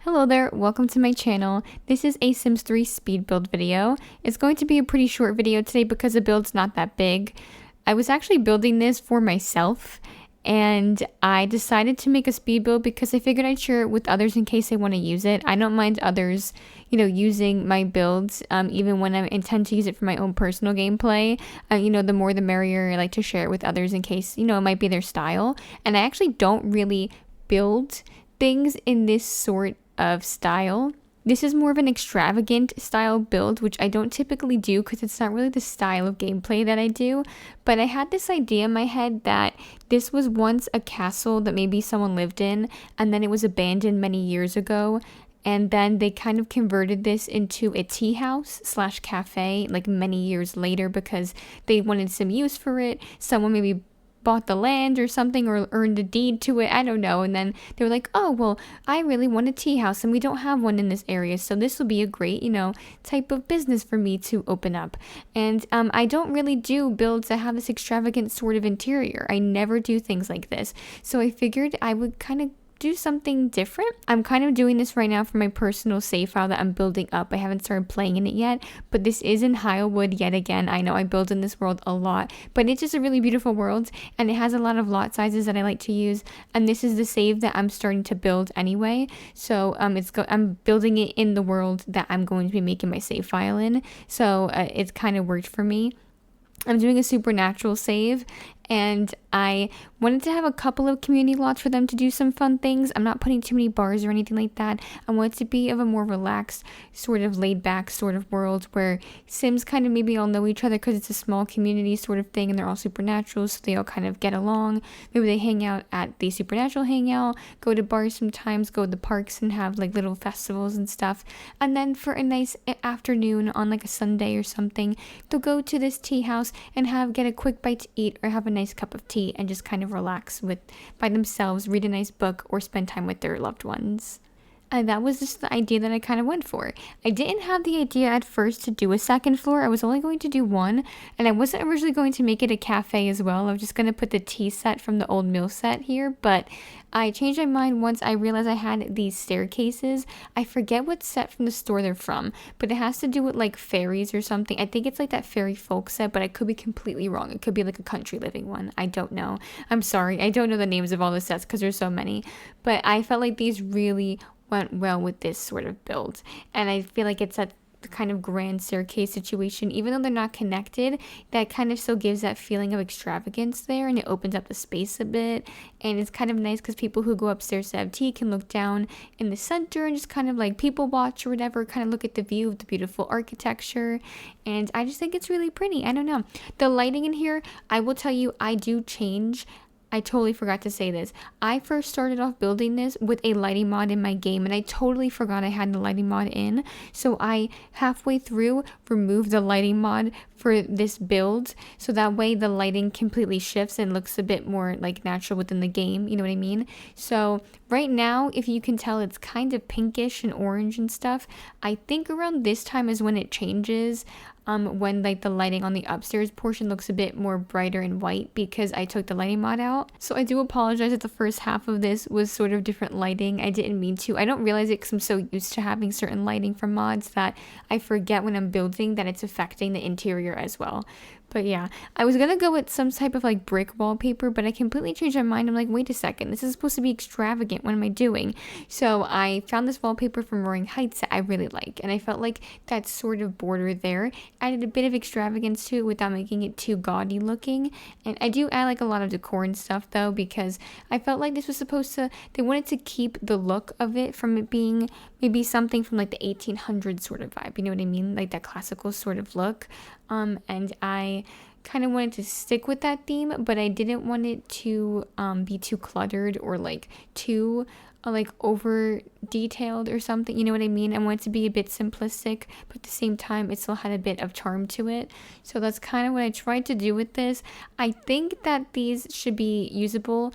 Hello there, welcome to my channel. This is a Sims 3 speed build video. It's going to be a pretty short video today because the build's not that big. I was actually building this for myself and I decided to make a speed build because I figured I'd share it with others in case they want to use it. I don't mind others, using my builds, even when I intend to use it for my own personal gameplay. The more the merrier. I like to share it with others in case, it might be their style. And I actually don't really build things in this sort of style. This is more of an extravagant style build, which I don't typically do because it's not really the style of gameplay that I do. But I had this idea in my head that this was once a castle that maybe someone lived in, and then it was abandoned many years ago. And then they kind of converted this into a tea house slash cafe like many years later because they wanted some use for it. Someone maybe bought the land or something or earned a deed to it, I don't know. And then they were like, oh, well, I really want a tea house and we don't have one in this area, so this will be a great, type of business for me to open up. And I don't really do builds that have this extravagant sort of interior. I never do things like this. So I figured I would kind of do something different. I'm kind of doing this right now for my personal save file that I'm building up. I haven't started playing in it yet, but this is in Hilewood yet again. I know I build in this world a lot, but it's just a really beautiful world and it has a lot of lot sizes that I like to use, and this is the save that I'm starting to build anyway. So I'm building it in the world that I'm going to be making my save file in, so it's kind of worked for me. I'm doing a supernatural save, and I wanted to have a couple of community lots for them to do some fun things. I'm not putting too many bars or anything like that. I want it to be of a more relaxed, sort of laid back sort of world where Sims kind of maybe all know each other because it's a small community sort of thing and they're all supernatural, so they all kind of get along. Maybe they hang out at the supernatural hangout, go to bars sometimes, go to the parks and have like little festivals and stuff. And then for a nice afternoon on like a Sunday or something, they'll go to this tea house and get a quick bite to eat or have a nice cup of tea and just kind of relax by themselves, read a nice book, or spend time with their loved ones. And that was just the idea that I kind of went for. I didn't have the idea at first to do a second floor. I was only going to do one, and I wasn't originally going to make it a cafe as well. I was just going to put the tea set from the old mill set here, but I changed my mind once I realized I had these staircases. I forget what set from the store they're from, but it has to do with like fairies or something. I think it's like that fairy folk set, but I could be completely wrong. It could be like a country living one. I don't know. I'm sorry. I don't know the names of all the sets because there's so many, but I felt like these really went well with this sort of build, and I feel like it's a kind of grand staircase situation. Even though they're not connected, that kind of still gives that feeling of extravagance there, and it opens up the space a bit, and it's kind of nice because people who go upstairs to have tea can look down in the center and just kind of like people watch or whatever, kind of look at the view of the beautiful architecture. And I just think it's really pretty. I don't know, the lighting in here, I will tell you, I do change. I totally forgot to say this. I first started off building this with a lighting mod in my game, and I totally forgot I had the lighting mod in. So I halfway through removed the lighting mod for this build, so that way the lighting completely shifts and looks a bit more like natural within the game, you know what I mean? So right now, if you can tell, it's kind of pinkish and orange and stuff. I think around this time is when it changes. When like the lighting on the upstairs portion looks a bit more brighter and white because I took the lighting mod out. So I do apologize that the first half of this was sort of different lighting. I didn't mean to. I don't realize it because I'm so used to having certain lighting from mods that I forget when I'm building that it's affecting the interior as well. But yeah, I was gonna go with some type of like brick wallpaper, but I completely changed my mind. I'm like, wait a second, this is supposed to be extravagant. What am I doing? So I found this wallpaper from Roaring Heights that I really like, and I felt like that sort of border there added a bit of extravagance to it without making it too gaudy looking. And I do add like a lot of decor and stuff though, because I felt like this was supposed to, they wanted to keep the look of it from it being maybe something from like the 1800s sort of vibe, you know what I mean, like that classical sort of look. And I kind of wanted to stick with that theme, but I didn't want it to be too cluttered or like too like over detailed or something, you know what I mean? I want it to be a bit simplistic, but at the same time it still had a bit of charm to it. So that's kind of what I tried to do with this. I think that these should be usable.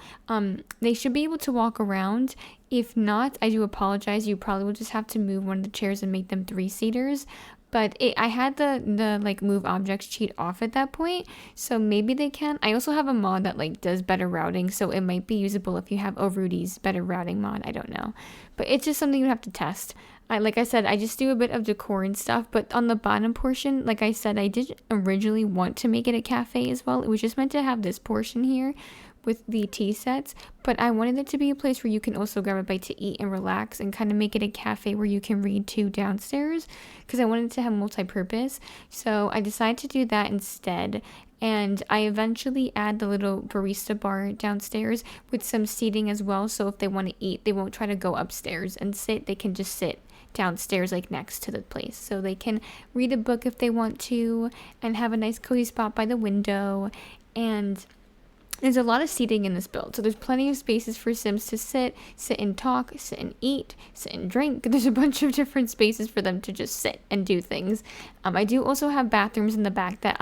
They should be able to walk around. If not, I do apologize. You probably will just have to move one of the chairs and make them 3-seaters. but I had the like move objects cheat off at that point, so maybe they can. I also have a mod that like does better routing, so it might be usable if you have Ovrudy's better routing mod. I don't know, but it's just something you have to test. Like I said, I just do a bit of decor and stuff, but on the bottom portion, like I said, I did originally want to make it a cafe as well. It was just meant to have this portion here with the tea sets, but I wanted it to be a place where you can also grab a bite to eat and relax and kind of make it a cafe where you can read too downstairs, because I wanted to have multi-purpose. So I decided to do that instead, and I eventually add the little barista bar downstairs with some seating as well, so if they want to eat, they won't try to go upstairs and sit, they can just sit downstairs like next to the place, so they can read a book if they want to and have a nice cozy spot by the window. And there's a lot of seating in this build, so there's plenty of spaces for Sims to sit and talk, sit and eat, sit and drink. There's a bunch of different spaces for them to just sit and do things. I do also have bathrooms in the back that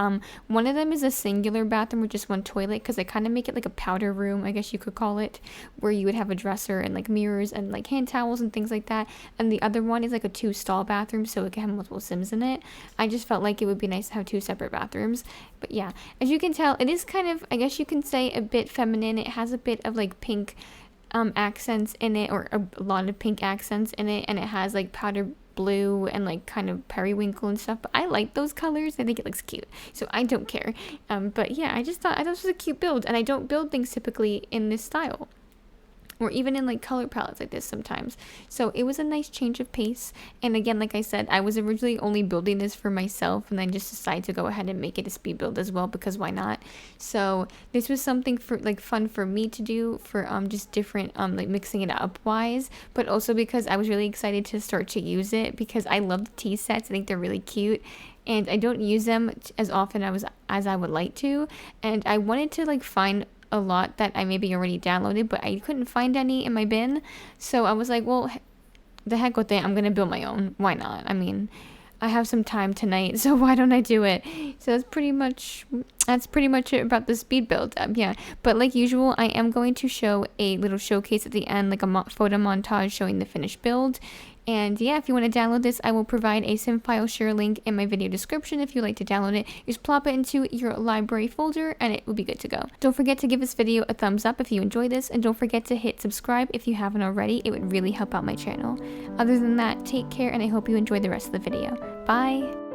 one of them is a singular bathroom with just one toilet, because I kind of make it like a powder room, I guess you could call it, where you would have a dresser and like mirrors and like hand towels and things like that. And the other one is like a 2-stall bathroom, so it can have multiple Sims in it. I just felt like it would be nice to have 2 separate bathrooms. But yeah, as you can tell, it is kind of, I guess you can say, a bit feminine. It has a bit of like pink accents in it, or a lot of pink accents in it, and it has like powder blue and like kind of periwinkle and stuff, but I like those colors. I think it looks cute, so I don't care. But yeah, I thought this was a cute build, and I don't build things typically in this style, or even in like color palettes like this sometimes. So it was a nice change of pace. And again, like I said, I was originally only building this for myself, and then just decided to go ahead and make it a speed build as well, because why not? So this was something for like fun for me to do, for just different like mixing it up wise, but also because I was really excited to start to use it, because I love the tea sets. I think they're really cute, and I don't use them as often as I would like to, and I wanted to like find a lot that I maybe already downloaded, but I couldn't find any in my bin. So I was like, well, the heck with it, I'm gonna build my own. Why not? I mean, I have some time tonight, so why don't I do it? So that's pretty much it about the speed build. Yeah, but like usual, I am going to show a little showcase at the end, like a photo montage showing the finished build. And yeah, if you want to download this, I will provide a sim file share link in my video description. If you like to download it, just plop it into your library folder and it will be good to go. Don't forget to give this video a thumbs up if you enjoy this, and don't forget to hit subscribe if you haven't already. It would really help out my channel. Other than that, take care, and I hope you enjoy the rest of the video. Bye!